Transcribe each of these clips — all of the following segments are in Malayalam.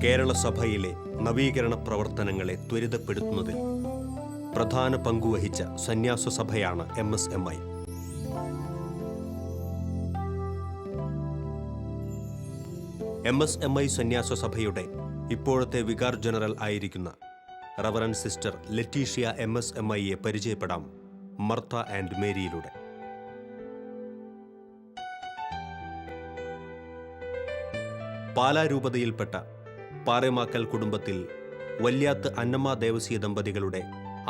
കേരള സഭയിലെ നവീകരണ പ്രവർത്തനങ്ങളെ ത്വരിതപ്പെടുത്തുന്നതിൽ പ്രധാന പങ്കുവഹിച്ച സന്യാസ സഭയാണ് MSMI. MSMI സന്യാസ സഭയുടെ ഇപ്പോഴത്തെ വികാർ ജനറൽ ആയിരിക്കുന്ന റവറൻ സിസ്റ്റർ ലെറ്റീഷ്യ MSMIയെ പരിചയപ്പെടാം മർത്ത ആൻഡ് മേരിയിലൂടെ. പാലാരൂപതയിൽപ്പെട്ട പാറേമാക്കൽ കുടുംബത്തിൽ വല്യാത്ത് അന്നമ്മ ദേവസ്യ ദമ്പതികളുടെ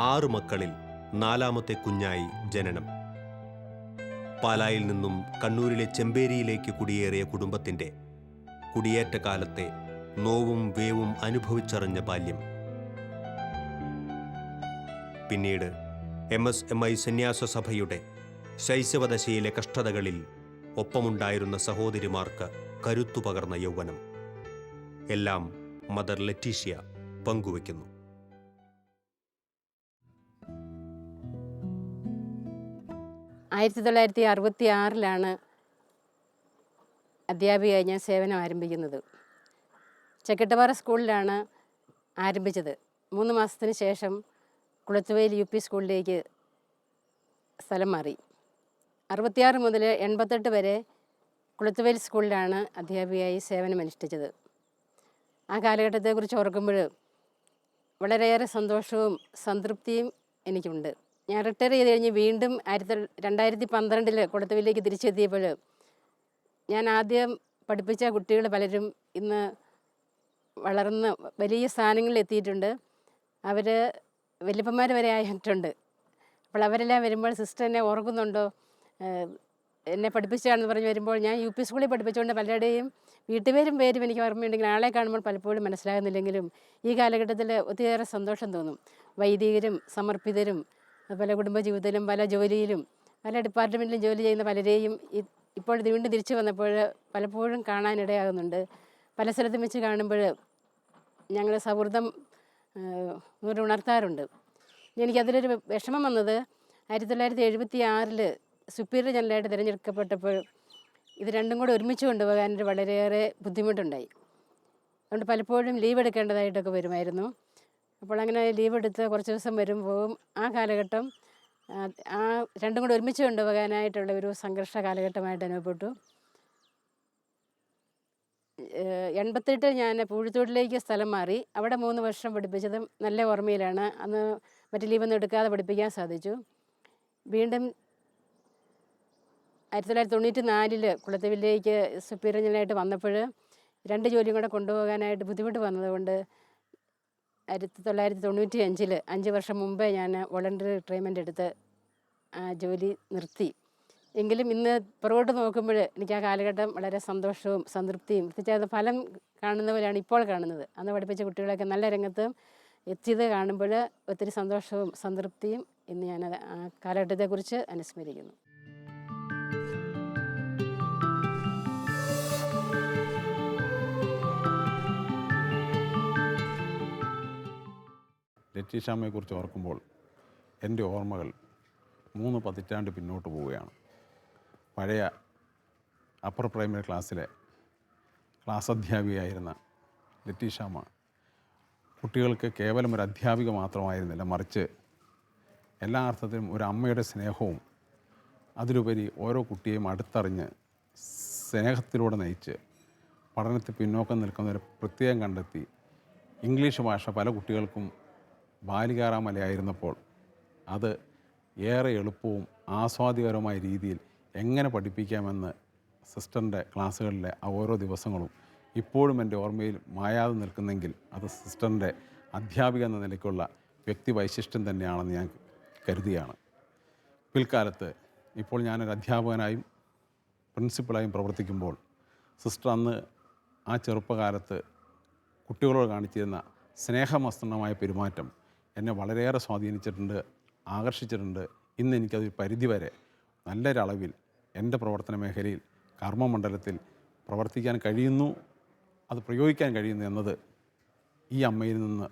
6 മക്കളിൽ 4ാമത്തെ കുഞ്ഞായി ജനനം. പാലായിൽ നിന്നും കണ്ണൂരിലെ ചെമ്പേരിയിലേക്ക് കുടിയേറിയ കുടുംബത്തിന്റെ കുടിയേറ്റ കാലത്തെ നോവും വേവും അനുഭവിച്ചറിഞ്ഞ ബാല്യം. പിന്നീട് MSMI സന്യാസ സഭയുടെ ശൈശവദശയിലെ കഷ്ടതകളിൽ ഒപ്പമുണ്ടായിരുന്ന സഹോദരിമാർക്ക് കരുത്തു പകർന്ന യൗവനം. എല്ലാം മദർ ലെറ്റീഷ്യ പങ്കുവയ്ക്കുന്നു. ആയിരത്തി 1966 അധ്യാപികയായി ഞാൻ സേവനം ആരംഭിക്കുന്നത്. ചെക്കട്ടപ്പാറ സ്കൂളിലാണ് ആരംഭിച്ചത്. 3 മാസത്തിന് ശേഷം കുളത്തുവയൽ UP സ്കൂളിലേക്ക് സ്ഥലം മാറി. 66 മുതൽ 88 വരെ കുളത്തുവയൽ സ്കൂളിലാണ് അധ്യാപികയായി സേവനമനുഷ്ഠിച്ചത്. ആ കാലഘട്ടത്തെക്കുറിച്ച് ഓർക്കുമ്പോൾ വളരെയേറെ സന്തോഷവും സംതൃപ്തിയും എനിക്കുണ്ട്. ഞാൻ റിട്ടയർ ചെയ്ത് കഴിഞ്ഞ് വീണ്ടും 2012 കുളത്തുവയലിലേക്ക് തിരിച്ചെത്തിയപ്പോൾ ഞാൻ ആദ്യം പഠിപ്പിച്ച കുട്ടികൾ പലരും ഇന്ന് വളർന്ന് വലിയ സ്ഥാനങ്ങളിൽ എത്തിയിട്ടുണ്ട്. അവർ വല്യപ്പന്മാർ വരെ ആയിട്ടുണ്ട്. അപ്പോൾ അവരെല്ലാം വരുമ്പോൾ സിസ്റ്റർ എന്നെ ഓർക്കുന്നുണ്ടോ, എന്നെ പഠിപ്പിച്ചാണെന്ന് പറഞ്ഞ് വരുമ്പോൾ ഞാൻ UP സ്കൂളിൽ പഠിപ്പിച്ചുകൊണ്ട് പലരുടെയും വീട്ടുപേരും പേരും എനിക്ക് ഓർമ്മയുണ്ടെങ്കിൽ ആളെ കാണുമ്പോൾ പലപ്പോഴും മനസ്സിലാകുന്നില്ലെങ്കിലും ഈ കാലഘട്ടത്തിൽ ഒത്തിരിയേറെ സന്തോഷം തോന്നും. വൈദികരും സമർപ്പിതരും അതുപോലെ കുടുംബജീവിതത്തിലും പല ജോലിയിലും പല ഡിപ്പാർട്ട്മെൻറ്റിലും ജോലി ചെയ്യുന്ന പലരെയും ഇപ്പോൾ വീണ്ടും തിരിച്ചു വന്നപ്പോൾ പലപ്പോഴും കാണാനിടയാകുന്നുണ്ട്. പല സ്ഥലത്തും വെച്ച് കാണുമ്പോൾ ഞങ്ങൾ സൗഹൃദം ഉണർത്താറുണ്ട്. എനിക്കതിലൊരു വിഷമം വന്നത് 1976 സുപ്പീരിയർ ജനറലായിട്ട് തിരഞ്ഞെടുക്കപ്പെട്ടപ്പോൾ ഇത് രണ്ടും കൂടെ ഒരുമിച്ച് കൊണ്ടുപോകാനൊരു വളരെയേറെ ബുദ്ധിമുട്ടുണ്ടായി. അതുകൊണ്ട് പലപ്പോഴും ലീവ് എടുക്കേണ്ടതായിട്ടൊക്കെ വരുമായിരുന്നു. അപ്പോൾ അങ്ങനെ ലീവ് എടുത്ത് കുറച്ച് ദിവസം പോകും. ആ കാലഘട്ടം ആ രണ്ടും കൂടെ ഒരുമിച്ച് കൊണ്ടുപോകാനായിട്ടുള്ള ഒരു സംഘർഷ കാലഘട്ടമായിട്ട് അനുഭവപ്പെട്ടു. 88 ഞാൻ പൂഴിത്തോടിലേക്ക് സ്ഥലം മാറി. അവിടെ 3 വർഷം പഠിപ്പിച്ചതും നല്ല ഓർമ്മയിലാണ്. അന്ന് മറ്റ് ലീവൊന്നും എടുക്കാതെ പഠിപ്പിക്കാൻ സാധിച്ചു. വീണ്ടും 1994 കുളത്തുവയലിലേക്ക് സുപ്പീരിയർ ജനറലായിട്ട് വന്നപ്പോൾ 2 ജോലിയും കൂടെ കൊണ്ടുപോകാനായിട്ട് ബുദ്ധിമുട്ട് വന്നതുകൊണ്ട് 1995 5 വർഷം മുമ്പേ ഞാൻ വോളണ്ടറി റിട്ടയർമെൻ്റ് എടുത്ത് ആ ജോലി നിർത്തി. എങ്കിലും ഇന്ന് പുറകോട്ട് നോക്കുമ്പോൾ എനിക്ക് ആ കാലഘട്ടം വളരെ സന്തോഷവും സംതൃപ്തിയും പ്രത്യേകിച്ച് അത് ഫലം കാണുന്ന പോലെയാണ് ഇപ്പോൾ കാണുന്നത്. അന്ന് പഠിപ്പിച്ച കുട്ടികളൊക്കെ നല്ല രംഗത്ത് എത്തിയത് കാണുമ്പോൾ ഒത്തിരി സന്തോഷവും സംതൃപ്തിയും ഇന്ന് ഞാൻ ആ കാലഘട്ടത്തെക്കുറിച്ച് അനുസ്മരിക്കുന്നു. ലെറ്റീഷ്യാമ്മയെക്കുറിച്ച് ഓർക്കുമ്പോൾ എൻ്റെ ഓർമ്മകൾ 3 പതിറ്റാണ്ട് പിന്നോട്ട് പോവുകയാണ്. പഴയ അപ്പർ പ്രൈമറി ക്ലാസ്സിലെ ക്ലാസ് അധ്യാപികയായിരുന്ന ലെറ്റീഷ്യാമ്മ കുട്ടികൾക്ക് കേവലം ഒരു അധ്യാപിക മാത്രമായിരുന്നില്ല, മറിച്ച് എല്ലാ അർത്ഥത്തിലും ഒരു അമ്മയുടെ സ്നേഹവും അതിലുപരി ഓരോ കുട്ടിയെയും അടുത്തറിഞ്ഞ് സ്നേഹത്തിലൂടെ നയിച്ച് പഠനത്തിൽ പിന്നോക്കം നിൽക്കുന്നവരെ പ്രത്യേകം കണ്ടെത്തി ഇംഗ്ലീഷ് ഭാഷ പല കുട്ടികൾക്കും ബാലികാറാമലയായിരുന്നപ്പോൾ അത് ഏറെ എളുപ്പവും ആസ്വാദ്യകരമായ രീതിയിൽ എങ്ങനെ പഠിപ്പിക്കാമെന്ന് സിസ്റ്ററിൻ്റെ ക്ലാസ്സുകളിലെ ആ ഓരോ ദിവസങ്ങളും ഇപ്പോഴും എൻ്റെ ഓർമ്മയിൽ മായാതെ നിൽക്കുന്നെങ്കിൽ അത് സിസ്റ്ററിൻ്റെ അധ്യാപിക എന്ന നിലയ്ക്കുള്ള വ്യക്തി വൈശിഷ്ട്യം തന്നെയാണെന്ന് ഞാൻ കരുതുകയാണ്. പിൽക്കാലത്ത് ഇപ്പോൾ ഞാനൊരു അധ്യാപകനായും പ്രിൻസിപ്പളായും പ്രവർത്തിക്കുമ്പോൾ സിസ്റ്റർ അന്ന് ആ ചെറുപ്പകാലത്ത് കുട്ടികളോട് കാണിച്ചിരുന്ന സ്നേഹമസ്തമായ പെരുമാറ്റം എന്നെ വളരെയേറെ സ്വാധീനിച്ചിട്ടുണ്ട്, ആകർഷിച്ചിട്ടുണ്ട്. ഇന്ന് എനിക്കതൊരു പരിധിവരെ നല്ലൊരളവിൽ എൻ്റെ പ്രവർത്തന മേഖലയിൽ കർമ്മമണ്ഡലത്തിൽ പ്രവർത്തിക്കാൻ കഴിയുന്നു, അത് പ്രയോഗിക്കാൻ കഴിയുന്നു എന്നത് ഈ അമ്മയിൽ നിന്ന്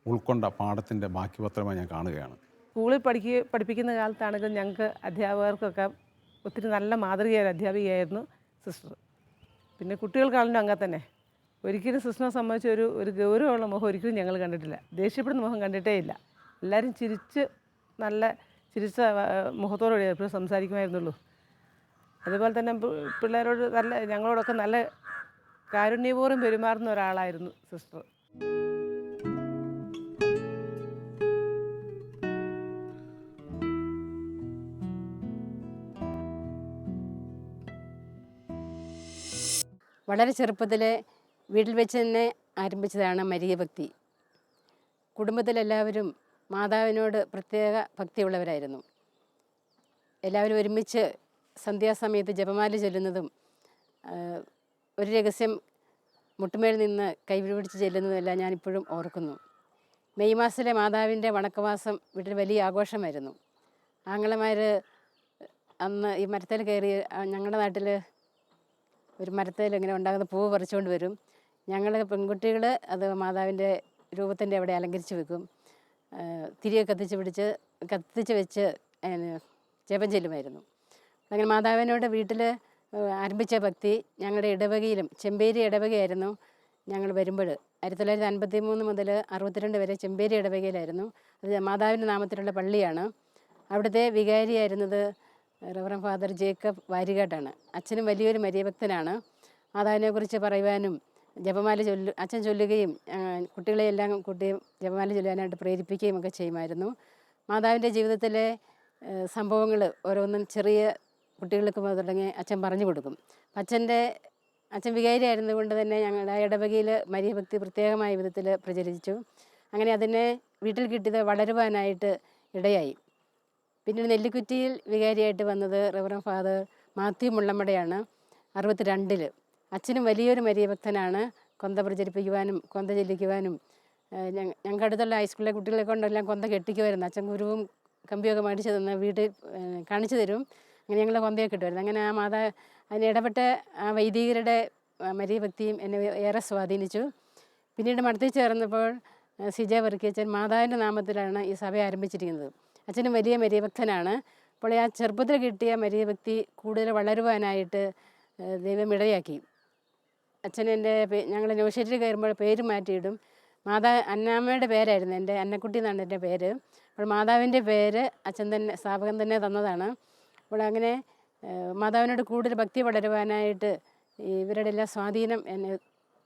ഉൾക്കൊണ്ട പാഠത്തിൻ്റെ ബാക്കി പത്രമായി ഞാൻ കാണുകയാണ്. സ്കൂളിൽ പഠിപ്പിക്കുന്ന കാലത്താണെങ്കിലും ഞങ്ങൾക്ക് അധ്യാപകർക്കൊക്കെ ഒത്തിരി നല്ല മാതൃകയായ അധ്യാപികയായിരുന്നു സിസ്റ്റർ. പിന്നെ കുട്ടികൾക്കാണെങ്കിലും അങ്ങനെ തന്നെ ഒരിക്കലും സിസ്റ്ററിനെ സംബന്ധിച്ച് ഒരു ഗൗരവമുള്ള മുഖം ഒരിക്കലും ഞങ്ങൾ കണ്ടിട്ടില്ല. ദേഷ്യപ്പെടുന്ന മുഖം കണ്ടിട്ടേ ഇല്ല. എല്ലാവരും ചിരിച്ച മുഖത്തോടുകൂടി എപ്പോഴും സംസാരിക്കുമായിരുന്നുള്ളൂ. അതുപോലെ തന്നെ പിള്ളേരോട് ഞങ്ങളോടൊക്കെ നല്ല കാരുണ്യപൂർവ്വം പെരുമാറുന്ന ഒരാളായിരുന്നു സിസ്റ്റർ. വളരെ ചെറുപ്പത്തിലെ വീട്ടിൽ വെച്ച് തന്നെ ആരംഭിച്ചതാണ് മരിയ ഭക്തി. കുടുംബത്തിലെല്ലാവരും മാതാവിനോട് പ്രത്യേക ഭക്തിയുള്ളവരായിരുന്നു. എല്ലാവരും ഒരുമിച്ച് സന്ധ്യാസമയത്ത് ജപമാല ചൊല്ലുന്നതും ഒരു രഹസ്യം മുട്ടുമേൽ നിന്ന് കൈപിടിച്ച് ചെല്ലുന്നതെല്ലാം ഞാനിപ്പോഴും ഓർക്കുന്നു. മെയ് മാസത്തിലെ മാതാവിൻ്റെ വണക്കവാസം വീട്ടിൽ വലിയ ആഘോഷമായിരുന്നു. ആങ്ങളമാർ അന്ന് ഈ മരത്തിൽ കയറി ഞങ്ങളുടെ നാട്ടിൽ ഒരു മരത്തിൽ ഇങ്ങനെ ഉണ്ടാകുന്ന പൂവ് പറിച്ചുകൊണ്ട് വരും. ഞങ്ങൾ പെൺകുട്ടികൾ അത് മാതാവിൻ്റെ രൂപത്തിൻ്റെ അവിടെ അലങ്കരിച്ച് വെക്കും. തിരികെ കത്തിച്ച് വെച്ച് ജപം ചെല്ലുമായിരുന്നു. അങ്ങനെ മാതാവിനോട് വീട്ടിൽ ആരംഭിച്ച ഭക്തി ഞങ്ങളുടെ ഇടവകയിലും, ചെമ്പേരി ഇടവകയായിരുന്നു ഞങ്ങൾ വരുമ്പോൾ. 1953 മുതൽ 62 വരെ ചെമ്പേരി ഇടവകയിലായിരുന്നു. അത് മാതാവിൻ്റെ നാമത്തിലുള്ള പള്ളിയാണ്. അവിടുത്തെ വികാരിയായിരുന്നത് റവറൻ ഫാദർ ജേക്കബ് വാരികാട്ടാണ്. അച്ഛനും വലിയൊരു മരിയഭക്തനാണ്. മാതാവിനെക്കുറിച്ച് പറയുവാനും ജപമാല അച്ഛൻ ചൊല്ലുകയും കുട്ടികളെയെല്ലാം ജപമാല ചൊല്ലാനായിട്ട് പ്രേരിപ്പിക്കുകയും ഒക്കെ ചെയ്യുമായിരുന്നു. മാതാവിൻ്റെ ജീവിതത്തിലെ സംഭവങ്ങൾ ഓരോന്നും ചെറിയ കുട്ടികൾക്ക് തുടങ്ങി അച്ഛൻ പറഞ്ഞു കൊടുക്കും. അച്ഛൻ വികാരി ആയിരുന്നുകൊണ്ട് തന്നെ ഞങ്ങളുടെ ഇടവകയിൽ മരിയഭക്തി പ്രത്യേകമായ വിധത്തിൽ പ്രചരിച്ചു. അങ്ങനെ അതിനെ വീട്ടിൽ കിട്ടിയത് വളരുവാനായിട്ട് ഇടയായി. പിന്നീട് നെല്ലിക്കുറ്റിയിൽ വികാരിയായിട്ട് വന്നത് റവറൻ ഫാദർ മാത്യു മുള്ളമ്മടയാണ് 62. അച്ഛനും വലിയൊരു മരിയഭക്തനാണ്. കൊന്ത പ്രചരിപ്പിക്കുവാനും കൊന്ത ചെല്ലിക്കുവാനും ഞങ്ങൾക്ക് അടുത്തുള്ള ഹൈസ്കൂളിലെ കുട്ടികളെ കൊണ്ടെല്ലാം കൊന്ത കെട്ടിക്കുമായിരുന്നു. അച്ഛൻ ഗുരുവും കമ്പിയൊക്കെ മേടിച്ച് തന്ന് വീട്ടിൽ കാണിച്ചു തരും. അങ്ങനെ ഞങ്ങൾ കൊന്തയൊക്കെ കിട്ടുമായിരുന്നു. അങ്ങനെ അതിന് ഇടപെട്ട ആ വൈദികരുടെ മരിയഭക്തിയും എന്നെ ഏറെ സ്വാധീനിച്ചു. പിന്നീട് മഠത്തിൽ ചേർന്നപ്പോൾ സിജ വർക്കിയച്ഛൻ മാതാവിൻ്റെ നാമത്തിലാണ് ഈ സഭ ആരംഭിച്ചിരിക്കുന്നത്. അച്ഛനും വലിയ മരിയഭക്തനാണ്. അപ്പോൾ ആ ചെറുപ്പത്തിൽ കിട്ടിയ മരിയഭക്തി കൂടുതൽ വളരുവാനായിട്ട് ദൈവം ഇടയാക്കി. അച്ഛനെൻ്റെ ഞങ്ങൾ ന്യൂഷേറ്റിൽ കയറുമ്പോൾ പേര് മാറ്റിയിടും. അന്നാമ്മയുടെ പേരായിരുന്നു എൻ്റെ, അന്നക്കുട്ടി എന്നാണ് എൻ്റെ പേര്. അപ്പോൾ മാതാവിൻ്റെ പേര് അച്ഛൻ തന്നെ, സ്ഥാപകൻ തന്നെ തന്നതാണ്. അപ്പോൾ അങ്ങനെ മാതാവിനോട് കൂടുതൽ ഭക്തി വളരുവാനായിട്ട് ഇവരുടെ എല്ലാ സ്വാധീനം എന്നെ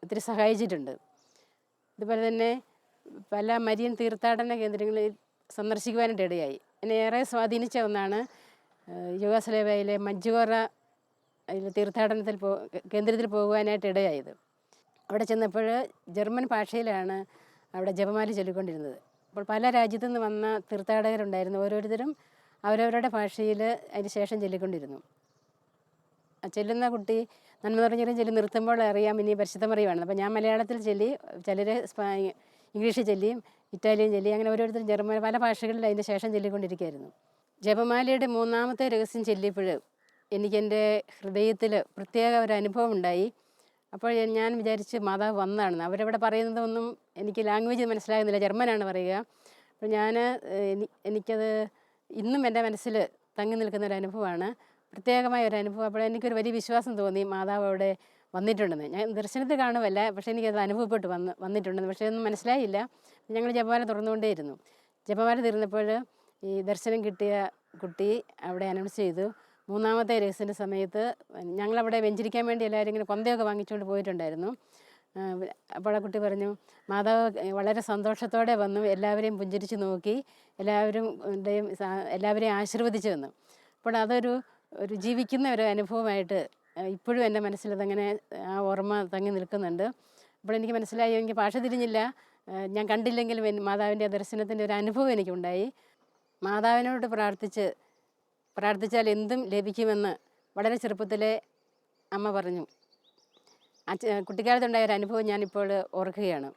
ഒത്തിരി സഹായിച്ചിട്ടുണ്ട്. അതുപോലെ തന്നെ പല മരിയൻ തീർത്ഥാടന കേന്ദ്രങ്ങളിൽ സന്ദർശിക്കുവാനായിട്ട് ഇടയായി. എന്നെ ഏറെ സ്വാധീനിച്ച ഒന്നാണ് യുഗോസ്ലാവിയയിലെ മഞ്ജുഗോറ തീർത്ഥാടനത്തിൽ കേന്ദ്രത്തിൽ പോകുവാനായിട്ട് ഇടയായത്. അവിടെ ചെന്നപ്പോൾ ജർമ്മൻ ഭാഷയിലാണ് അവിടെ ജപമാല ചൊല്ലിക്കൊണ്ടിരുന്നത്. അപ്പോൾ പല രാജ്യത്തു നിന്ന് വന്ന തീർത്ഥാടകരുണ്ടായിരുന്നു. ഓരോരുത്തരും അവരവരുടെ ഭാഷയിൽ അതിന് ശേഷം ചൊല്ലിക്കൊണ്ടിരുന്നു. ചെല്ലുന്ന കുട്ടി നന്മ നിറഞ്ഞവരും ചൊല്ലി നിർത്തുമ്പോൾ അറിയാം ഇനി പരിശുദ്ധ മറിയുമാണ്. അപ്പോൾ ഞാൻ മലയാളത്തിൽ ചൊല്ലി, ചിലർ ഇംഗ്ലീഷ് ചൊല്ലിയും ഇറ്റാലിയൻ ചൊല്ലി, അങ്ങനെ ഓരോരുത്തരും ജർമ്മൻ പല ഭാഷകളിൽ അതിൻ്റെ ശേഷം ചൊല്ലിക്കൊണ്ടിരിക്കുകയായിരുന്നു. ജപമാലയുടെ 3ാമത്തെ രഹസ്യം ചൊല്ലിയപ്പോൾ എനിക്കെൻ്റെ ഹൃദയത്തിൽ പ്രത്യേക ഒരു അനുഭവം ഉണ്ടായി. അപ്പോൾ ഞാൻ വിചാരിച്ച് മാതാവ് വന്നതാണെന്ന്. അവരവിടെ പറയുന്നതൊന്നും എനിക്ക് ലാംഗ്വേജ് മനസ്സിലാകുന്നില്ല, ജർമ്മനാണ് പറയുക. അപ്പോൾ എനിക്കത് ഇന്നും എൻ്റെ മനസ്സിൽ തങ്ങി നിൽക്കുന്ന ഒരു അനുഭവമാണ്, പ്രത്യേകമായ ഒരു അനുഭവം. അപ്പോൾ എനിക്കൊരു വലിയ വിശ്വാസം തോന്നി മാതാവ് അവിടെ വന്നിട്ടുണ്ടെന്ന്. ഞാൻ ദർശനത്തിൽ കാണുമല്ല, പക്ഷേ എനിക്കത് അനുഭവപ്പെട്ട് വന്നിട്ടുണ്ടെന്ന്. പക്ഷേ ഒന്നും മനസ്സിലായില്ല. ഞങ്ങൾ ജപമാല തുറന്നുകൊണ്ടേയിരുന്നു. ജപമാല തീർന്നപ്പോൾ ഈ ദർശനം കിട്ടിയ കുട്ടി അവിടെ അനൗൺസ് ചെയ്തു, 3ാമത്തെ രഹസ്യത്തിൻ്റെ സമയത്ത് ഞങ്ങളവിടെ വെഞ്ചരിക്കാൻ വേണ്ടി എല്ലാവരും ഇങ്ങനെ കൊന്തയൊക്കെ വാങ്ങിച്ചുകൊണ്ട് പോയിട്ടുണ്ടായിരുന്നു. അപ്പോൾ ആ കുട്ടി പറഞ്ഞു, മാതാവ് വളരെ സന്തോഷത്തോടെ വന്നു, എല്ലാവരെയും പുഞ്ചിരിച്ച് നോക്കി, എല്ലാവരെയും ആശീർവദിച്ചു വന്നു. അപ്പോൾ അതൊരു ജീവിക്കുന്ന ഒരു അനുഭവമായിട്ട് ഇപ്പോഴും എൻ്റെ മനസ്സിലതങ്ങനെ ആ ഓർമ്മ തങ്ങി നിൽക്കുന്നുണ്ട്. അപ്പോൾ എനിക്ക് മനസ്സിലായി, എനിക്ക് ഭാഷ തിരിഞ്ഞില്ല, ഞാൻ കണ്ടില്ലെങ്കിലും മാതാവിൻ്റെ ദർശനത്തിൻ്റെ ഒരു അനുഭവം എനിക്കുണ്ടായി. മാതാവിനോട് പ്രാർത്ഥിച്ചാൽ എന്തും ലഭിക്കുമെന്ന് വളരെ ചെറുപ്പത്തിലെ അമ്മ പറഞ്ഞു. കുട്ടിക്കാലത്തുണ്ടായ ഒരു അനുഭവം ഞാനിപ്പോൾ ഓർക്കുകയാണ്.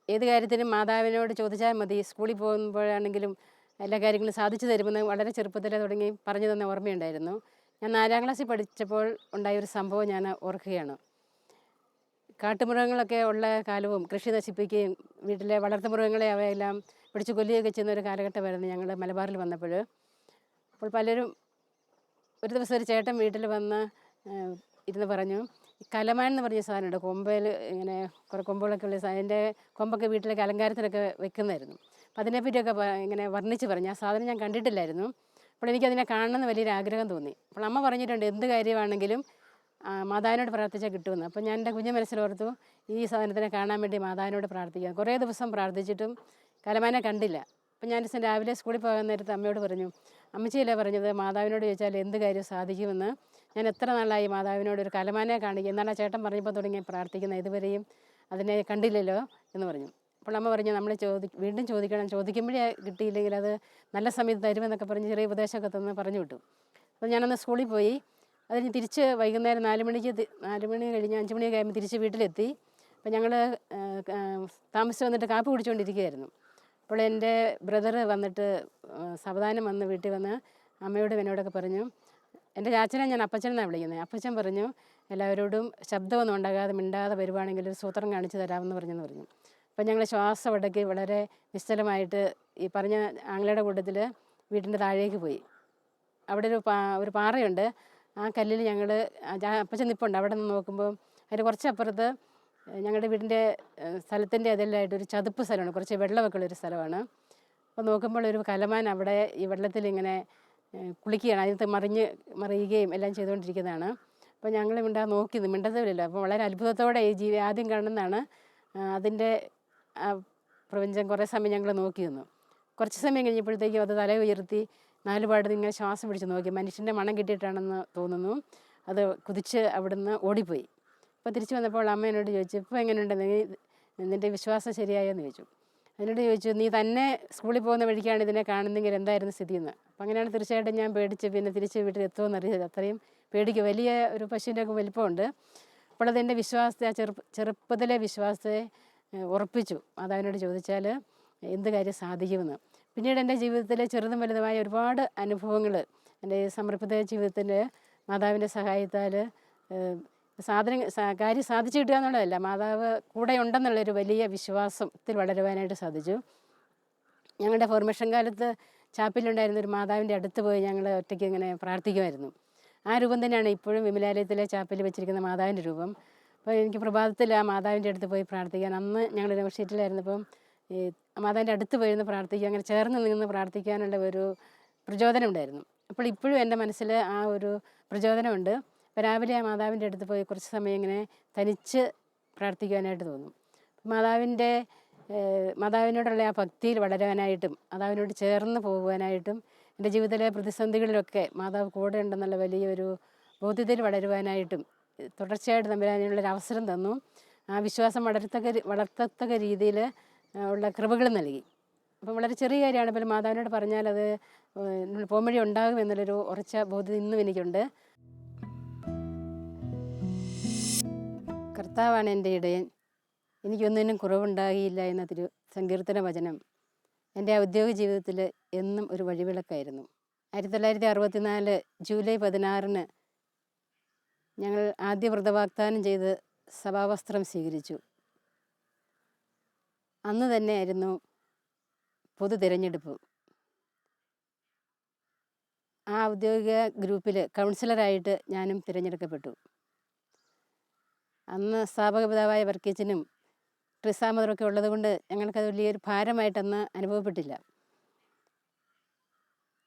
ഏത് കാര്യത്തിനും മാതാവിനോട് ചോദിച്ചാൽ മതി, സ്കൂളിൽ പോകുമ്പോഴാണെങ്കിലും എല്ലാ കാര്യങ്ങളും സാധിച്ചു തരുമെന്ന് വളരെ ചെറുപ്പത്തിലെ തുടങ്ങി പറഞ്ഞു തന്ന ഓർമ്മയുണ്ടായിരുന്നു. ഞാൻ 4ാം ക്ലാസ്സിൽ പഠിച്ചപ്പോൾ ഉണ്ടായൊരു സംഭവം ഞാൻ ഓർക്കുകയാണ്. കാട്ടുമൃഗങ്ങളൊക്കെ ഉള്ള കാലവും കൃഷി നശിപ്പിക്കുകയും വീട്ടിലെ വളർത്തുമൃഗങ്ങളെ അവയെല്ലാം പിടിച്ച് കൊല്ലുകയൊക്കെ ചെയ്യുന്ന ഒരു കാലഘട്ടമായിരുന്നു ഞങ്ങൾ മലബാറിൽ വന്നപ്പോൾ. അപ്പോൾ പലരും ഒരു ദിവസം ഒരു ചേട്ടൻ വീട്ടിൽ വന്ന് ഇരുന്ന് പറഞ്ഞു, ഈ കലമാൻ എന്ന് പറഞ്ഞ സാധനമുണ്ട്, കൊമ്പയിൽ ഇങ്ങനെ കുറേ കൊമ്പുകളൊക്കെ ഉള്ള സാധനം. എൻ്റെ കൊമ്പൊക്കെ വീട്ടിലേക്ക് അലങ്കാരത്തിനൊക്കെ വെക്കുന്നതായിരുന്നു. അപ്പം അതിനെപ്പറ്റിയൊക്കെ ഇങ്ങനെ വർണ്ണിച്ച് പറഞ്ഞു. ആ സാധനം ഞാൻ കണ്ടിട്ടില്ലായിരുന്നു. അപ്പോൾ എനിക്കതിനെ കാണണമെന്ന് വലിയൊരു ആഗ്രഹം തോന്നി. അപ്പോൾ അമ്മ പറഞ്ഞിട്ടുണ്ട് എന്ത് കാര്യമാണെങ്കിലും മാതാവിനോട് പ്രാർത്ഥിച്ചാൽ കിട്ടുമെന്ന്. അപ്പോൾ ഞാൻ എൻ്റെ കുഞ്ഞു മനസ്സിലോർത്തു ഈ സാധനത്തിനെ കാണാൻ വേണ്ടി മാതാവിനോട് പ്രാർത്ഥിക്കാം. കുറേ ദിവസം പ്രാർത്ഥിച്ചിട്ടും കലമാനെ കണ്ടില്ല. അപ്പം ഞാൻ ദിവസം രാവിലെ സ്കൂളിൽ പോകാൻ നേരത്ത് അമ്മയോട് പറഞ്ഞു, അമ്മച്ചിയല്ലേ പറഞ്ഞത് മാതാവിനോട് ചോദിച്ചാൽ എന്ത് കാര്യം സാധിക്കുമെന്ന്. ഞാൻ എത്ര നാളായി മാതാവിനോട് ഒരു കലമാനെ കാണിക്കുക എന്നാണ് ചേട്ടൻ പറഞ്ഞപ്പോൾ തുടങ്ങി പ്രാർത്ഥിക്കുന്നത്, ഇതുവരെയും അതിനെ കണ്ടില്ലല്ലോ എന്ന് പറഞ്ഞു. അപ്പോൾ അമ്മ പറഞ്ഞു നമ്മൾ വീണ്ടും ചോദിക്കണം, ചോദിക്കുമ്പോഴേ കിട്ടിയില്ലെങ്കിൽ അത് നല്ല സമയത്ത് തരുമെന്നൊക്കെ പറഞ്ഞ് ചെറിയ ഉപദേശമൊക്കെ തന്ന് പറഞ്ഞു വിട്ടു. അപ്പോൾ ഞാനന്ന് സ്കൂളിൽ പോയി. അതിന് തിരിച്ച് വൈകുന്നേരം 4 മണി കഴിഞ്ഞ് 5 മണിയൊക്കെ ആകുമ്പോൾ തിരിച്ച് വീട്ടിലെത്തി. അപ്പം ഞങ്ങൾ താമസിച്ച് വന്നിട്ട് കാപ്പി കുടിച്ചുകൊണ്ടിരിക്കുകയായിരുന്നു. അപ്പോൾ എൻ്റെ ബ്രദർ വന്നിട്ട് സാവധാനം വന്ന് വീട്ടിൽ വന്ന് അമ്മയോടും എന്നോടൊക്കെ പറഞ്ഞു. എൻ്റെ ചാച്ചനെ ഞാൻ അപ്പച്ചനെന്നാണ് വിളിക്കുന്നത്. അപ്പച്ചൻ പറഞ്ഞു എല്ലാവരോടും ശബ്ദമൊന്നും ഉണ്ടാകാതെ മിണ്ടാതെ വരുവാണെങ്കിൽ ഒരു സൂത്രം കാണിച്ച് തരാമെന്ന് പറഞ്ഞു. അപ്പം ഞങ്ങൾ ശ്വാസം അടക്കി വളരെ നിശ്ചലമായിട്ട് ഈ പറഞ്ഞ ആങ്ങളയുടെ കൂട്ടത്തിൽ വീട്ടിൻ്റെ താഴേക്ക് പോയി. അവിടെ ഒരു പാറയുണ്ട്. ആ കല്ലിൽ ഞങ്ങൾ അപ്പച്ചൻ നിൽപ്പുണ്ട്. അവിടെ നിന്ന് നോക്കുമ്പോൾ അതിന് കുറച്ചപ്പുറത്ത് ഞങ്ങളുടെ വീടിൻ്റെ സ്ഥലത്തിൻ്റെ അതിലായിട്ടൊരു ചതുപ്പ് സ്ഥലമാണ്, കുറച്ച് വെള്ളമൊക്കെ ഉള്ളൊരു സ്ഥലമാണ്. അപ്പോൾ നോക്കുമ്പോൾ ഒരു കലമാൻ അവിടെ ഈ വെള്ളത്തിൽ ഇങ്ങനെ കുളിക്കുകയാണ്. അതിനകത്ത് മറിയുകയും എല്ലാം ചെയ്തുകൊണ്ടിരിക്കുന്നതാണ്. അപ്പോൾ ഞങ്ങൾ മിണ്ടതുമില്ല. അപ്പോൾ വളരെ അത്ഭുതത്തോടെ ഈ ജീവി ആദ്യം കാണുന്നതാണ്. അതിൻ്റെ പ്രപഞ്ചം കുറേ സമയം ഞങ്ങൾ നോക്കി നിന്നു. കുറച്ച് സമയം കഴിഞ്ഞപ്പോഴത്തേക്കും അത് തല ഉയർത്തി 4 പാട് ഇങ്ങനെ ശ്വാസം പിടിച്ച് നോക്കി. മനുഷ്യൻ്റെ മണം കിട്ടിയിട്ടാണെന്ന് തോന്നുന്നു. അത് കുതിച്ച് അവിടുന്ന് ഓടിപ്പോയി. അപ്പോൾ തിരിച്ച് വന്നപ്പോൾ അമ്മ എന്നോട് ചോദിച്ചു, ഇപ്പോൾ എങ്ങനെയുണ്ട് നിൻ്റെ വിശ്വാസം ശരിയായെന്ന് ചോദിച്ചു. അതിനോട് ചോദിച്ചു, നീ തന്നെ സ്കൂളിൽ പോകുന്ന വഴിക്കാണ് ഇതിനെ കാണുന്നെങ്കിൽ എന്തായിരുന്നു സ്ഥിതിയെന്ന്. അപ്പം അങ്ങനെയാണ് തീർച്ചയായിട്ടും ഞാൻ പേടിച്ച് പിന്നെ തിരിച്ച് വീട്ടിൽ എത്തുമെന്ന് അറിയില്ല. അത്രയും പേടിക്കും. വലിയ ഒരു പശുവിൻ്റെ ഒക്കെ വലിപ്പമുണ്ട്. അപ്പോൾ അതെൻ്റെ വിശ്വാസത്തെ, ആ ചെറുപ്പത്തിലെ വിശ്വാസത്തെ ഉറപ്പിച്ചു. അതവനോട് ചോദിച്ചാൽ എന്ത് കാര്യം സാധിക്കുമെന്ന്. പിന്നീട് എൻ്റെ ജീവിതത്തിലെ ചെറുതും വലുതുമായ ഒരുപാട് അനുഭവങ്ങൾ എൻ്റെ സമർപ്പിത ജീവിതത്തിൽ മാതാവിൻ്റെ സഹായത്താൽ കാര്യം സാധിച്ചു കിട്ടുക എന്നുള്ളതല്ല, മാതാവ് കൂടെ ഉണ്ടെന്നുള്ളൊരു വലിയ വിശ്വാസത്തിൽ വളരുവാനായിട്ട് സാധിച്ചു. ഞങ്ങളുടെ ഫോർമേഷൻ കാലത്ത് ചാപ്പിലുണ്ടായിരുന്ന ഒരു മാതാവിൻ്റെ അടുത്ത് പോയി ഞങ്ങൾ ഒറ്റയ്ക്ക് ഇങ്ങനെ പ്രാർത്ഥിക്കുമായിരുന്നു. ആ രൂപം തന്നെയാണ് ഇപ്പോഴും വിമലാലയത്തിലെ ചാപ്പിൽ വെച്ചിരിക്കുന്ന മാതാവിൻ്റെ രൂപം. അപ്പോൾ എനിക്ക് പ്രഭാതത്തിൽ ആ മാതാവിൻ്റെ അടുത്ത് പോയി പ്രാർത്ഥിക്കാൻ, അന്ന് ഞങ്ങൾ യൂണിവേഴ്സിറ്റിയിലായിരുന്നപ്പം ഈ മാതാവിൻ്റെ അടുത്ത് പോയിരുന്ന് പ്രാർത്ഥിക്കുക, അങ്ങനെ ചേർന്ന് നിന്ന് പ്രാർത്ഥിക്കാനുള്ള ഒരു പ്രചോദനം ഉണ്ടായിരുന്നു. അപ്പോൾ ഇപ്പോഴും എൻ്റെ മനസ്സിൽ ആ ഒരു പ്രചോദനമുണ്ട്. അപ്പോൾ രാവിലെ ആ മാതാവിൻ്റെ അടുത്ത് പോയി കുറച്ച് സമയം ഇങ്ങനെ തനിച്ച് പ്രാർത്ഥിക്കുവാനായിട്ട് തോന്നും. മാതാവിനോടുള്ള ആ ഭക്തിയിൽ വളരാനായിട്ടും മാതാവിനോട് ചേർന്ന് പോകുവാനായിട്ടും എൻ്റെ ജീവിതത്തിലെ പ്രതിസന്ധികളിലൊക്കെ മാതാവ് കൂടെ ഉണ്ടെന്നുള്ള വലിയൊരു ബോധ്യത്തിൽ വളരുവാനായിട്ടും തുടർച്ചയായിട്ട് തമ്പുരാനുള്ളൊരു അവസരം തന്നു. ആ വിശ്വാസം വളർത്തത്തക്ക രീതിയിൽ ഉള്ള കൃപകൾ നൽകി. അപ്പം വളരെ ചെറിയ കാര്യമാണ്. ഇപ്പോൾ മാതാവിനോട് പറഞ്ഞാൽ അത് പോംവഴി ഉണ്ടാകും എന്നുള്ളൊരു ഉറച്ച ബോധ്യം ഇന്നും എനിക്കുണ്ട്. കർത്താവാണ് എൻ്റെ ഇടയൻ, എനിക്കൊന്നിനും കുറവുണ്ടാകിയില്ല എന്ന സങ്കീർത്തന വചനം എൻ്റെ ഔദ്യോഗിക ജീവിതത്തിൽ എന്നും ഒരു വഴിവിളക്കായിരുന്നു. 1964 ജൂലൈ 16 ഞങ്ങൾ ആദ്യ വ്രതവാഗ്ദാനം ചെയ്ത് സഭാവസ്ത്രം സ്വീകരിച്ചു. അന്ന് തന്നെയായിരുന്നു പൊതു തിരഞ്ഞെടുപ്പ്. ആ ഔദ്യോഗിക ഗ്രൂപ്പിൽ കൗൺസിലറായിട്ട് ഞാനും തിരഞ്ഞെടുക്കപ്പെട്ടു. അന്ന് സ്ഥാപക പിതാവായ വർക്കീച്ചനും ട്രിസാമദറൊക്കെ ഉള്ളതുകൊണ്ട് ഞങ്ങൾക്കത് വലിയൊരു ഭാരമായിട്ടന്ന് അനുഭവപ്പെട്ടില്ല.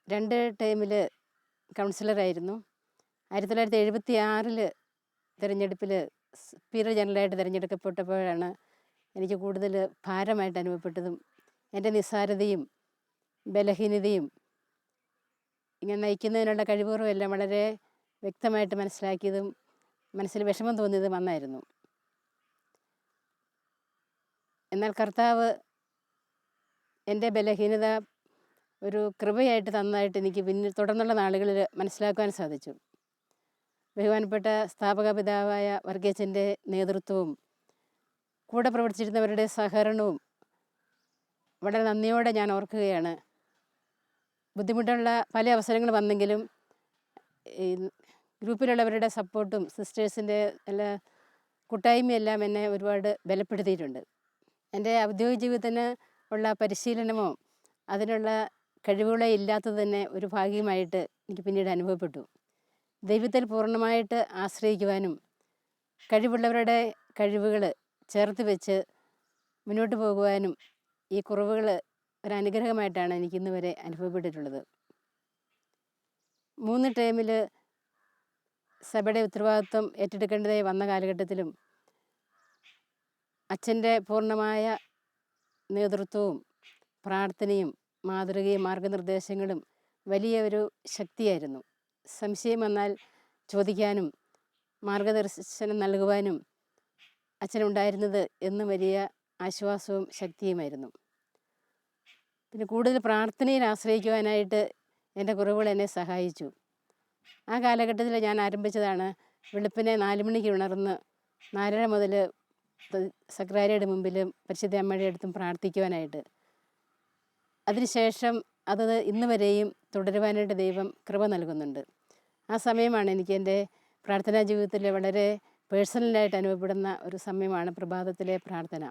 2 ടൈമിൽ കൗൺസിലറായിരുന്നു. 1976 തിരഞ്ഞെടുപ്പിൽ സ്പീക്കർ ജനറലായിട്ട് തിരഞ്ഞെടുക്കപ്പെട്ടപ്പോഴാണ് എനിക്ക് കൂടുതൽ ഭാരമായിട്ട് അനുഭവപ്പെട്ടതും എൻ്റെ നിസ്സാരതയും ബലഹീനതയും ഇങ്ങനെ നയിക്കുന്നതിനുള്ള കഴിവുകളും എല്ലാം വളരെ വ്യക്തമായിട്ട് മനസ്സിലാക്കിയതും മനസ്സിൽ വിഷമം തോന്നിയതും അന്നായിരുന്നു. എന്നാൽ കർത്താവ് എൻ്റെ ബലഹീനത ഒരു കൃപയായിട്ട് തന്നതായിട്ട് എനിക്ക് തുടർന്നുള്ള നാളുകളിൽ മനസ്സിലാക്കുവാൻ സാധിച്ചു. ബഹുമാനപ്പെട്ട സ്ഥാപക പിതാവായ വർഗീച്ചൻ്റെ നേതൃത്വവും കൂടെ പ്രവർത്തിച്ചിരുന്നവരുടെ സഹകരണവും വളരെ നന്ദിയോടെ ഞാൻ ഓർക്കുകയാണ്. ബുദ്ധിമുട്ടുള്ള പല അവസരങ്ങൾ വന്നെങ്കിലും ഈ ഗ്രൂപ്പിലുള്ളവരുടെ സപ്പോർട്ടും സിസ്റ്റേഴ്സിൻ്റെ എല്ലാ കൂട്ടായ്മയെല്ലാം എന്നെ ഒരുപാട് ബലപ്പെടുത്തിയിട്ടുണ്ട്. എൻ്റെ ഔദ്യോഗിക ജീവിതത്തിന് ഉള്ള പരിശീലനമോ അതിനുള്ള കഴിവുകളോ ഇല്ലാത്തത് തന്നെ ഒരു ഭാഗ്യമായിട്ട് എനിക്ക് പിന്നീട് അനുഭവപ്പെട്ടു. ദൈവത്തിൽ പൂർണ്ണമായിട്ട് ആശ്രയിക്കുവാനും കഴിവുള്ളവരുടെ കഴിവുകൾ ചേർത്ത് വെച്ച് മുന്നോട്ട് പോകുവാനും ഈ കുറവുകൾ ഒരനുഗ്രഹമായിട്ടാണ് എനിക്കിന്ന് വരെ അനുഭവപ്പെട്ടിട്ടുള്ളത്. 3 ടേമിൽ സഭയുടെ ഉത്തരവാദിത്വം ഏറ്റെടുക്കേണ്ടതായി വന്ന കാലഘട്ടത്തിലും അച്ഛൻ്റെ പൂർണ്ണമായ നേതൃത്വവും പ്രാർത്ഥനയും മാതൃകയും മാർഗനിർദ്ദേശങ്ങളും വലിയ ഒരു ശക്തിയായിരുന്നു. സംശയം വന്നാൽ ചോദിക്കാനും മാർഗദർശനം നൽകുവാനും അച്ഛനുണ്ടായിരുന്നത് എന്നും വലിയ ആശ്വാസവും ശക്തിയുമായിരുന്നു. പിന്നെ കൂടുതൽ പ്രാർത്ഥനയിൽ ആശ്രയിക്കുവാനായിട്ട് എൻ്റെ കുറവുകൾ എന്നെ സഹായിച്ചു. ആ കാലഘട്ടത്തിൽ ഞാൻ ആരംഭിച്ചതാണ് വെളുപ്പിനെ 4 മണിക്ക് ഉണർന്ന് 4:30 മുതൽ സക്രാരിയുടെ മുമ്പിലും പരിശുദ്ധ അമ്മയുടെ അടുത്തും പ്രാർത്ഥിക്കുവാനായിട്ട്. അതിനുശേഷം അത് ഇന്ന് വരെയും തുടരുവാനായിട്ട് ദൈവം കൃപ നൽകുന്നുണ്ട്. ആ സമയമാണ് എനിക്ക് എൻ്റെ പ്രാർത്ഥനാ ജീവിതത്തിൽ വളരെ പേഴ്സണലായിട്ട് അനുഭവപ്പെടുന്ന ഒരു സമയമാണ് പ്രഭാതത്തിലെ പ്രാർത്ഥന.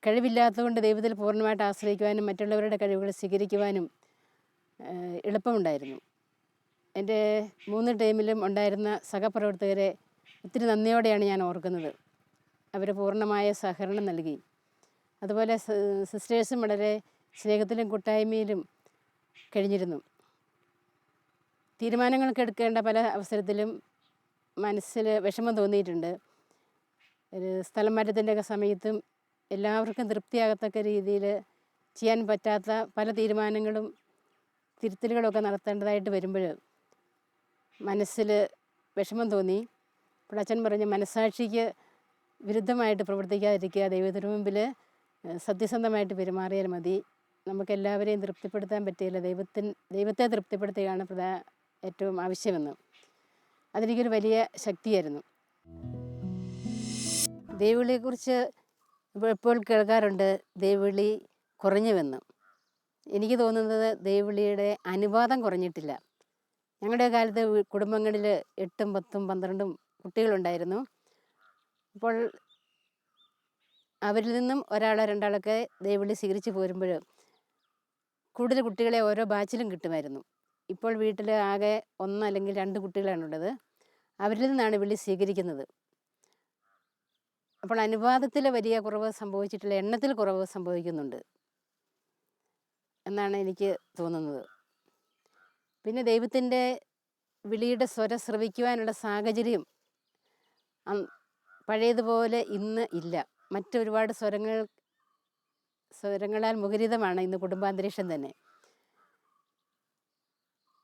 കഴിവില്ലാത്തതുകൊണ്ട് ദൈവത്തിൽ പൂർണ്ണമായിട്ട് ആശ്രയിക്കുവാനും മറ്റുള്ളവരുടെ കഴിവുകൾ സ്വീകരിക്കുവാനും എളുപ്പമുണ്ടായിരുന്നു. എൻ്റെ 3 ടീമിലും ഉണ്ടായിരുന്ന സഹപ്രവർത്തകരെ ഒത്തിരി നന്ദിയോടെയാണ് ഞാൻ ഓർക്കുന്നത്. അവർ പൂർണ്ണമായ സഹകരണം നൽകി. അതുപോലെ സിസ്റ്റേഴ്സും വളരെ സ്നേഹത്തിലും കൂട്ടായ്മയിലും കഴിഞ്ഞിരുന്നു. തീരുമാനങ്ങൾക്ക് എടുക്കേണ്ട പല അവസരത്തിലും മനസ്സിൽ വിഷമം തോന്നിയിട്ടുണ്ട്. ഒരു സ്ഥലം മാറ്റത്തിൻ്റെയൊക്കെ സമയത്തും എല്ലാവർക്കും തൃപ്തിയാകത്തക്ക രീതിയിൽ ചെയ്യാൻ പറ്റാത്ത പല തീരുമാനങ്ങളും തിരുത്തലുകളൊക്കെ നടത്തേണ്ടതായിട്ട് വരുമ്പോൾ മനസ്സിൽ വിഷമം തോന്നി. അപ്പോൾ അച്ഛൻ പറഞ്ഞ് മനസ്സാക്ഷിക്ക് വിരുദ്ധമായിട്ട് പ്രവർത്തിക്കാതിരിക്കുക, ദൈവത്തിന് മുമ്പിൽ സത്യസന്ധമായിട്ട് പെരുമാറിയാൽ മതി. നമുക്കെല്ലാവരെയും തൃപ്തിപ്പെടുത്താൻ പറ്റിയില്ല, ദൈവത്തെ തൃപ്തിപ്പെടുത്തുകയാണ് ഏറ്റവും ആവശ്യമെന്ന്. അതെനിക്കൊരു വലിയ ശക്തിയായിരുന്നു. ദൈവവിളിയെക്കുറിച്ച് ഇപ്പോൾ കേൾക്കാറുണ്ട് ദൈവവിളി കുറഞ്ഞുവെന്ന്. എനിക്ക് തോന്നുന്നത് ദൈവവിളിയുടെ അനുപാതം കുറഞ്ഞിട്ടില്ല. ഞങ്ങളുടെ കാലത്ത് കുടുംബങ്ങളിൽ 8, 10, 12 കുട്ടികളുണ്ടായിരുന്നു. അപ്പോൾ അവരിൽ നിന്നും ഒരാളോ രണ്ടാളൊക്കെ ദൈവവിളി സ്വീകരിച്ച് പോരുമ്പോൾ കൂടുതൽ കുട്ടികളെ ഓരോ ബാച്ചിലും കിട്ടുമായിരുന്നു. ഇപ്പോൾ വീട്ടിൽ ആകെ 1 അല്ലെങ്കിൽ 2 കുട്ടികളാണുള്ളത്. അവരിൽ നിന്നാണ് വിളി സ്വീകരിക്കുന്നത്. അപ്പോൾ അനുപാതത്തിൽ വലിയ കുറവ് സംഭവിച്ചിട്ടില്ല, എണ്ണത്തിൽ കുറവ് സംഭവിക്കുന്നുണ്ട് എന്നാണ് എനിക്ക് തോന്നുന്നത്. പിന്നെ ദൈവത്തിൻ്റെ വിളിയുടെ സ്വരം ശ്രവിക്കുവാനുള്ള സാഹചര്യം പഴയതുപോലെ ഇന്ന് ഇല്ല. മറ്റൊരുപാട് സ്വരങ്ങളാൽ മുഖരിതമാണ് ഇന്ന് കുടുംബാന്തരീക്ഷം തന്നെ.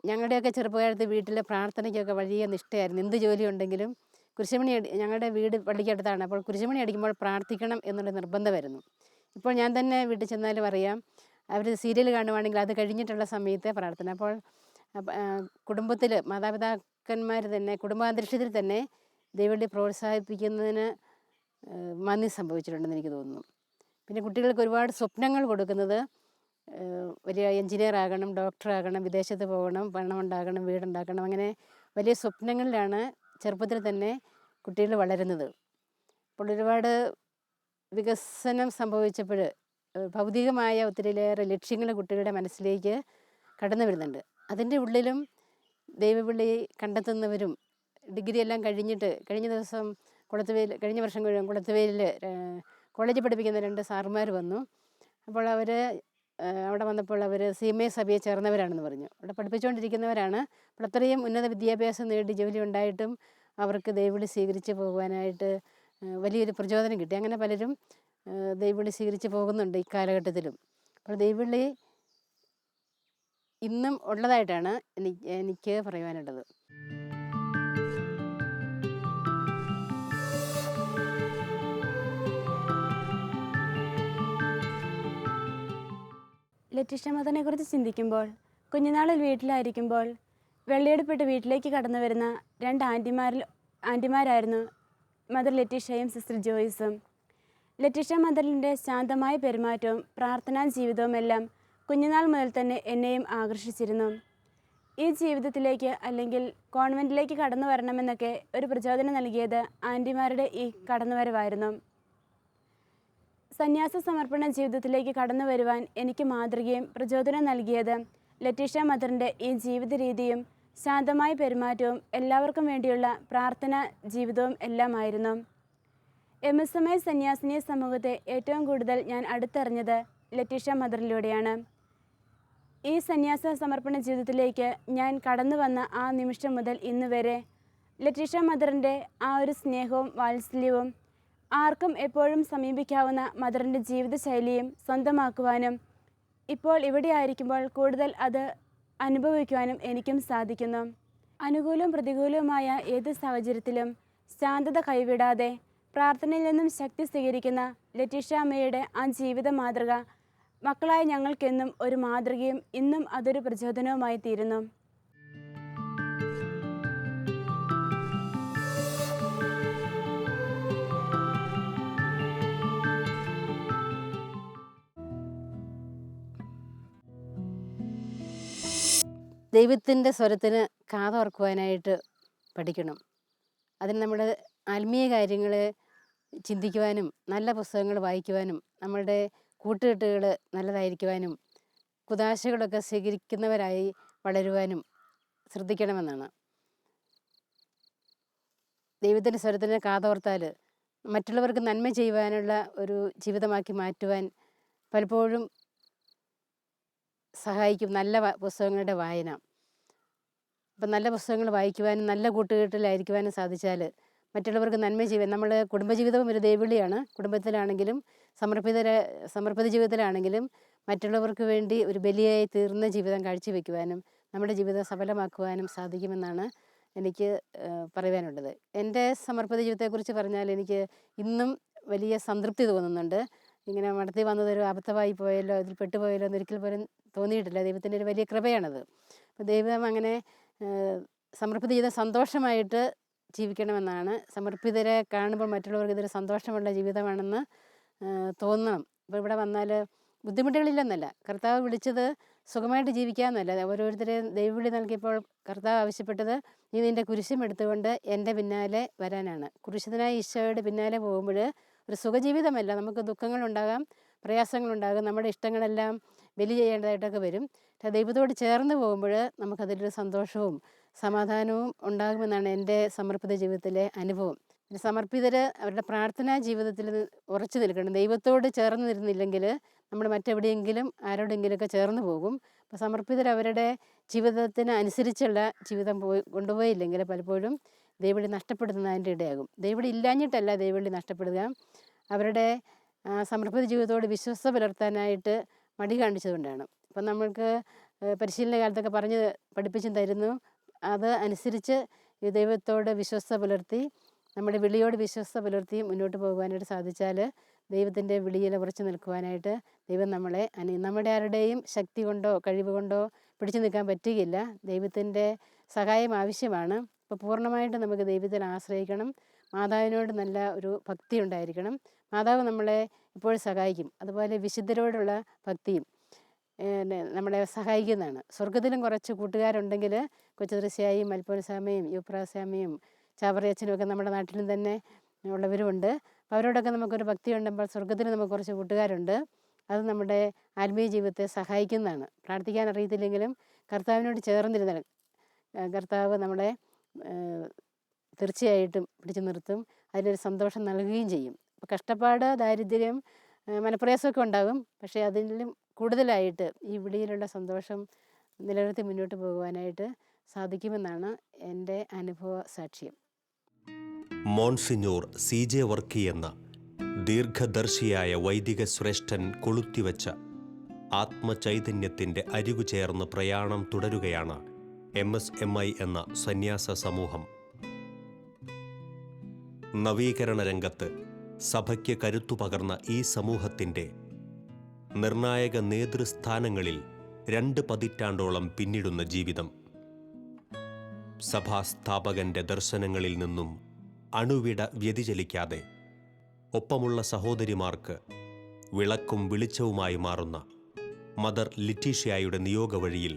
ഞങ്ങളുടെയൊക്കെ ചെറുപ്പകാലത്ത് വീട്ടിലെ പ്രാർത്ഥനയ്ക്കൊക്കെ വലിയ നിഷ്ഠയായിരുന്നു. എന്ത് ജോലി ഉണ്ടെങ്കിലും കുരിശുമണി ഞങ്ങളുടെ വീട് പള്ളിക്കടുത്താണ്. അപ്പോൾ കുരിശുമണി അടിക്കുമ്പോൾ പ്രാർത്ഥിക്കണം എന്നുള്ള നിർബന്ധമായിരുന്നു. ഇപ്പോൾ ഞാൻ തന്നെ വീട്ടിൽ ചെന്നാലും അറിയാം, അവർ സീരിയൽ കാണുവാണെങ്കിൽ അത് കഴിഞ്ഞിട്ടുള്ള സമയത്തെ പ്രാർത്ഥന. അപ്പോൾ കുടുംബത്തിൽ മാതാപിതാക്കന്മാർ തന്നെ കുടുംബാന്തരീക്ഷത്തിൽ തന്നെ ദൈവവിളി പ്രോത്സാഹിപ്പിക്കുന്നതിന് മാന്യം സംഭവിച്ചിട്ടുണ്ടെന്ന് എനിക്ക് തോന്നുന്നു. പിന്നെ കുട്ടികൾക്ക് ഒരുപാട് സ്വപ്നങ്ങൾ കൊടുക്കുന്നത് വലിയ എൻജിനീയർ ആകണം, ഡോക്ടറാകണം, വിദേശത്ത് പോകണം, പണം ഉണ്ടാകണം, വീടുണ്ടാക്കണം, അങ്ങനെ വലിയ സ്വപ്നങ്ങളിലാണ് ചെറുപ്പത്തിൽ തന്നെ കുട്ടികൾ വളരുന്നത്. അപ്പോൾ ഒരുപാട് വികസനം സംഭവിച്ചപ്പോൾ ഭൗതികമായ ഒത്തിരിയിലേറെ ലക്ഷ്യങ്ങൾ കുട്ടികളുടെ മനസ്സിലേക്ക് കടന്നു വരുന്നുണ്ട്. അതിൻ്റെ ഉള്ളിലും ദൈവവിളി കണ്ടെത്തുന്നവരും ഡിഗ്രി എല്ലാം കഴിഞ്ഞിട്ട് കഴിഞ്ഞ വർഷം കുളത്തുവേലിൽ കോളേജിൽ പഠിപ്പിക്കുന്ന 2 സാറുമാർ വന്നു. അപ്പോൾ അവർ അവിടെ വന്നപ്പോൾ അവർ CMA സഭയെ ചേർന്നവരാണെന്ന് പറഞ്ഞു. അവിടെ പഠിപ്പിച്ചുകൊണ്ടിരിക്കുന്നവരാണ്. അപ്പോൾ അത്രയും ഉന്നത വിദ്യാഭ്യാസം നേടി ജോലി ഉണ്ടായിട്ടും അവർക്ക് ദൈവവിളി സ്വീകരിച്ച് പോകുവാനായിട്ട് വലിയൊരു പ്രചോദനം കിട്ടി. അങ്ങനെ പലരും ദൈവവിളി സ്വീകരിച്ച് പോകുന്നുണ്ട് ഈ കാലഘട്ടത്തിലും. അപ്പോൾ ദൈവവിളി ഇന്നും ഉള്ളതായിട്ടാണ് എനിക്ക് പറയുവാനുള്ളത്. ലറ്റീഷ്യ മദറിനെ കുറിച്ച് ചിന്തിക്കുമ്പോൾ കുഞ്ഞുനാളിൽ വീട്ടിലായിരിക്കുമ്പോൾ വെള്ളയെടുപ്പിട്ട് വീട്ടിലേക്ക് കടന്നു വരുന്ന 2 ആൻറ്റിമാരായിരുന്നു മദർ ലറ്റീഷ്യയും സിസ്റ്റർ ജോയ്സും. ലറ്റീഷ്യ മദറിൻ്റെ ശാന്തമായ പെരുമാറ്റവും പ്രാർത്ഥനാ ജീവിതവുമെല്ലാം കുഞ്ഞുനാൾ മുതൽ തന്നെ എന്നെയും ആകർഷിച്ചിരുന്നു. ഈ ജീവിതത്തിലേക്ക് അല്ലെങ്കിൽ കോൺവെൻറ്റിലേക്ക് കടന്നു വരണമെന്നൊക്കെ ഒരു പ്രചോദനം നൽകിയത് ആൻറ്റിമാരുടെ ഈ കടന്നുവരവായിരുന്നു. സന്യാസ സമർപ്പണ ജീവിതത്തിലേക്ക് കടന്നു വരുവാൻ എനിക്ക് മാതൃകയും പ്രചോദനം നൽകിയത് ലറ്റീഷ്യ മദറിൻ്റെ ഈ ജീവിത രീതിയും ശാന്തമായ പെരുമാറ്റവും എല്ലാവർക്കും വേണ്ടിയുള്ള പ്രാർത്ഥന ജീവിതവും എല്ലാമായിരുന്നു. MSMI സന്യാസിനി സമൂഹത്തെ ഏറ്റവും കൂടുതൽ ഞാൻ അടുത്തറിഞ്ഞത് ലറ്റീഷ്യ മദറിലൂടെയാണ്. ഈ സന്യാസ സമർപ്പണ ജീവിതത്തിലേക്ക് ഞാൻ കടന്നു വന്ന ആ നിമിഷം മുതൽ ഇന്ന് വരെ ലറ്റീഷ്യ മദറിൻ്റെ ആ ഒരു സ്നേഹവും വാത്സല്യവും, ആർക്കും എപ്പോഴും സമീപിക്കാവുന്ന മദറിൻ്റെ ജീവിതശൈലിയും സ്വന്തമാക്കുവാനും ഇപ്പോൾ ഇവിടെ ആയിരിക്കുമ്പോൾ കൂടുതൽ അത് അനുഭവിക്കുവാനും എനിക്കും സാധിക്കുന്നു. അനുകൂലവും പ്രതികൂലവുമായ ഏത് സാഹചര്യത്തിലും ശാന്തത കൈവിടാതെ പ്രാർത്ഥനയിൽ നിന്നും ശക്തി സ്വീകരിക്കുന്ന ലറ്റീഷ്യ അമ്മയുടെ ആ ജീവിത മാതൃക മക്കളായ ഞങ്ങൾക്കെന്നും ഒരു മാതൃകയും ഇന്നും അതൊരു പ്രചോദനവുമായി തീരുന്നു. ദൈവത്തിൻ്റെ സ്വരത്തിന് കാതോർക്കുവാനായിട്ട് പഠിക്കണം. അതിന് നമ്മുടെ ആത്മീയ കാര്യങ്ങൾ ചിന്തിക്കുവാനും നല്ല പുസ്തകങ്ങൾ വായിക്കുവാനും നമ്മളുടെ കൂട്ടുകെട്ടുകൾ നല്ലതായിരിക്കുവാനും കുദാശകളൊക്കെ സ്വീകരിക്കുന്നവരായി വളരുവാനും ശ്രദ്ധിക്കണമെന്നാണ്. ദൈവത്തിൻ്റെ സ്വരത്തിന് കാതോർത്താൽ മറ്റുള്ളവർക്ക് നന്മ ചെയ്യുവാനുള്ള ഒരു ജീവിതമാക്കി മാറ്റുവാൻ പലപ്പോഴും സഹായിക്കും നല്ല പുസ്തകങ്ങളുടെ വായന. അപ്പം നല്ല പുസ്തകങ്ങൾ വായിക്കുവാനും നല്ല കൂട്ടുകെട്ടിലായിരിക്കുവാനും സാധിച്ചാൽ മറ്റുള്ളവർക്ക് നന്മ ചെയ്യുവാൻ, നമ്മൾ കുടുംബജീവിതവും ഒരു ദൈവവിളിയാണ്. കുടുംബത്തിലാണെങ്കിലും സമർപ്പിത ജീവിതത്തിലാണെങ്കിലും മറ്റുള്ളവർക്ക് വേണ്ടി ഒരു ബലിയായി തീർന്ന ജീവിതം കാഴ്ചവെക്കുവാനും നമ്മുടെ ജീവിതം സഫലമാക്കുവാനും സാധിക്കുമെന്നാണ് എനിക്ക് പറയുവാനുള്ളത്. എൻ്റെ സമർപ്പിത ജീവിതത്തെക്കുറിച്ച് പറഞ്ഞാൽ എനിക്ക് ഇന്നും വലിയ സംതൃപ്തി തോന്നുന്നുണ്ട്. ഇങ്ങനെ മടത്തി വന്നതൊരു അബദ്ധമായി പോയല്ലോ, ഇതിൽ പെട്ടുപോയല്ലോ എന്നൊരിക്കൽ പോലും തോന്നിയിട്ടില്ല. ദൈവത്തിൻ്റെ ഒരു വലിയ കൃപയാണത്. അപ്പോൾ ദൈവം അങ്ങനെ സമർപ്പിത ജീവിതം സന്തോഷമായിട്ട് ജീവിക്കണമെന്നാണ്. സമർപ്പിതരെ കാണുമ്പോൾ മറ്റുള്ളവർക്ക് ഇതൊരു സന്തോഷമുള്ള ജീവിതമാണെന്ന് തോന്നണം. അപ്പോൾ ഇവിടെ വന്നാൽ ബുദ്ധിമുട്ടുകളില്ലെന്നല്ല, കർത്താവ് വിളിച്ചത് സുഖമായിട്ട് ജീവിക്കാമെന്നല്ല. ഓരോരുത്തരെയും ദൈവവിളി നൽകിയപ്പോൾ കർത്താവ് ആവശ്യപ്പെട്ടത് നീ നിൻ്റെ കുരിശും എടുത്തുകൊണ്ട് എൻ്റെ പിന്നാലെ വരാനാണ്. കുരിശിതനായ ഈശോയുടെ പിന്നാലെ പോകുമ്പോൾ ഒരു സുഖജീവിതമല്ല, നമുക്ക് ദുഃഖങ്ങളുണ്ടാകാം, പ്രയാസങ്ങളുണ്ടാകും, നമ്മുടെ ഇഷ്ടങ്ങളെല്ലാം ബലി ചെയ്യേണ്ടതായിട്ടൊക്കെ വരും. ദൈവത്തോട് ചേർന്ന് പോകുമ്പോൾ നമുക്കതിലൊരു സന്തോഷവും സമാധാനവും ഉണ്ടാകുമെന്നാണ് എൻ്റെ സമർപ്പിത ജീവിതത്തിലെ അനുഭവം. സമർപ്പിതർ അവരുടെ പ്രാർത്ഥനാ ജീവിതത്തിൽ ഉറച്ചു നിൽക്കണം. ദൈവത്തോട് ചേർന്ന് നിന്നില്ലെങ്കിൽ നമ്മൾ മറ്റെവിടെയെങ്കിലും ആരോടെങ്കിലുമൊക്കെ ചേർന്ന് പോകും. അപ്പോൾ സമർപ്പിതർ അവരുടെ ജീവിതത്തിന് അനുസരിച്ചുള്ള ജീവിതം കൊണ്ടുപോയില്ലെങ്കിൽ പലപ്പോഴും ദൈവവിളി നഷ്ടപ്പെടുന്നതിൻ്റെ ഇടയാകും. ദൈവവിളി ഇല്ലാഞ്ഞിട്ടല്ല ദൈവവിളി നഷ്ടപ്പെടുക, അവരുടെ സമർപ്പിത ജീവിതത്തോട് വിശ്വസ്ത പുലർത്താനായിട്ട് മടി കാണിച്ചതുകൊണ്ടാണ്. അപ്പം നമ്മൾക്ക് പരിശീലന കാലത്തൊക്കെ പഠിപ്പിച്ചും തരുന്നു, അത് അനുസരിച്ച് ദൈവത്തോട് വിശ്വസ്ത പുലർത്തി നമ്മുടെ വിളിയോട് വിശ്വസ്ത പുലർത്തി മുന്നോട്ട് പോകുവാനായിട്ട് സാധിച്ചാൽ ദൈവത്തിൻ്റെ വിളിയിൽ ഉറച്ചു നിൽക്കുവാനായിട്ട് ദൈവം നമ്മളെ നമ്മുടെ ആരുടെയും ശക്തി കൊണ്ടോ കഴിവ് കൊണ്ടോ പിടിച്ചു നിൽക്കാൻ പറ്റുകയില്ല. ദൈവത്തിൻ്റെ സഹായം ആവശ്യമാണ്. അപ്പോൾ പൂർണ്ണമായിട്ട് നമുക്ക് ദൈവത്തിൽ ആശ്രയിക്കണം. മാതാവിനോട് നല്ല ഒരു ഭക്തി ഉണ്ടായിരിക്കണം. മാതാവ് നമ്മളെ എപ്പോഴും സഹായിക്കും. അതുപോലെ വിശുദ്ധരോടുള്ള ഭക്തിയും നമ്മളെ സഹായിക്കുന്നതാണ്. സ്വർഗത്തിലും കുറച്ച് കൂട്ടുകാരുണ്ടെങ്കിൽ കൊച്ചുദ്രസ്യായും അൽഫോൻസാമ്മയും യൂപ്രാസ്യാമ്മയും ചാവറയച്ചനും ഒക്കെ നമ്മുടെ നാട്ടിലും തന്നെ ഉള്ളവരുമുണ്ട്. അപ്പോൾ അവരോടൊക്കെ നമുക്കൊരു ഭക്തി ഉണ്ടെങ്കിൽ സ്വർഗത്തിൽ നമുക്ക് കുറച്ച് കൂട്ടുകാരുണ്ട്. അത് നമ്മുടെ ആത്മീയ ജീവിതത്തെ സഹായിക്കുന്നതാണ്. പ്രാർത്ഥിക്കാൻ അറിയത്തില്ലെങ്കിലും കർത്താവിനോട് ചേർന്നിരുന്നാൽ കർത്താവ് നമ്മളെ തീർച്ചയായിട്ടും പിടിച്ചു നിർത്തും, അതിനൊരു സന്തോഷം നൽകുകയും ചെയ്യും. അപ്പോൾ കഷ്ടപ്പാട്, ദാരിദ്ര്യം, മനപ്രയാസമൊക്കെ ഉണ്ടാകും. പക്ഷേ അതിലും കൂടുതലായിട്ട് ഈ വിളിയിലുള്ള സന്തോഷം നിലനിർത്തി മുന്നോട്ട് പോകുവാനായിട്ട് സാധിക്കുമെന്നാണ് എൻ്റെ അനുഭവ സാക്ഷ്യം. മോൺസിഞ്ഞൂർ CJ വർക്കി എന്ന ദീർഘദർശിയായ വൈദിക ശ്രേഷ്ഠൻ കൊളുത്തിവെച്ച ആത്മചൈതന്യത്തിൻ്റെ അരികു ചേർന്ന് പ്രയാണം തുടരുകയാണ് MSMI എന്ന സന്യാസ സമൂഹം. നവീകരണ രംഗത്ത് സഭയ്ക്ക് കരുത്തു പകർന്ന ഈ സമൂഹത്തിൻ്റെ നിർണായക നേതൃസ്ഥാനങ്ങളിൽ 2 പതിറ്റാണ്ടോളം പിന്നിടുന്ന ജീവിതം, സഭാസ്ഥാപകന്റെ ദർശനങ്ങളിൽ നിന്നും അണുവിട വ്യതിചലിക്കാതെ ഒപ്പമുള്ള സഹോദരിമാർക്ക് വിളക്കും വെളിച്ചവുമായി മാറുന്ന മദർ ലെറ്റീഷ്യയുടെ നിയോഗവഴിയിൽ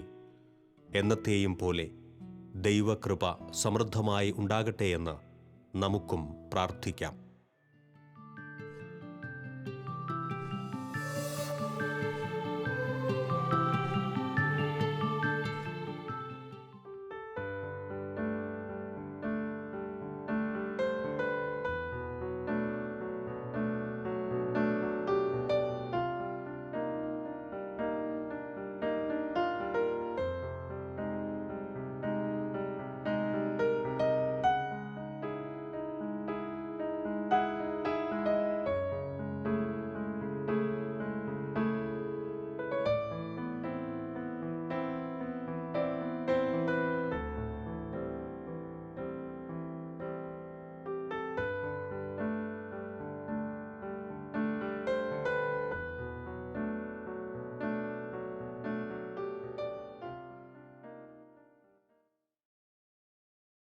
എന്നത്തെയും പോലെ ദൈവകൃപ സമൃദ്ധമായി ഉണ്ടാകട്ടെയെന്ന് നമുക്കും പ്രാർത്ഥിക്കാം.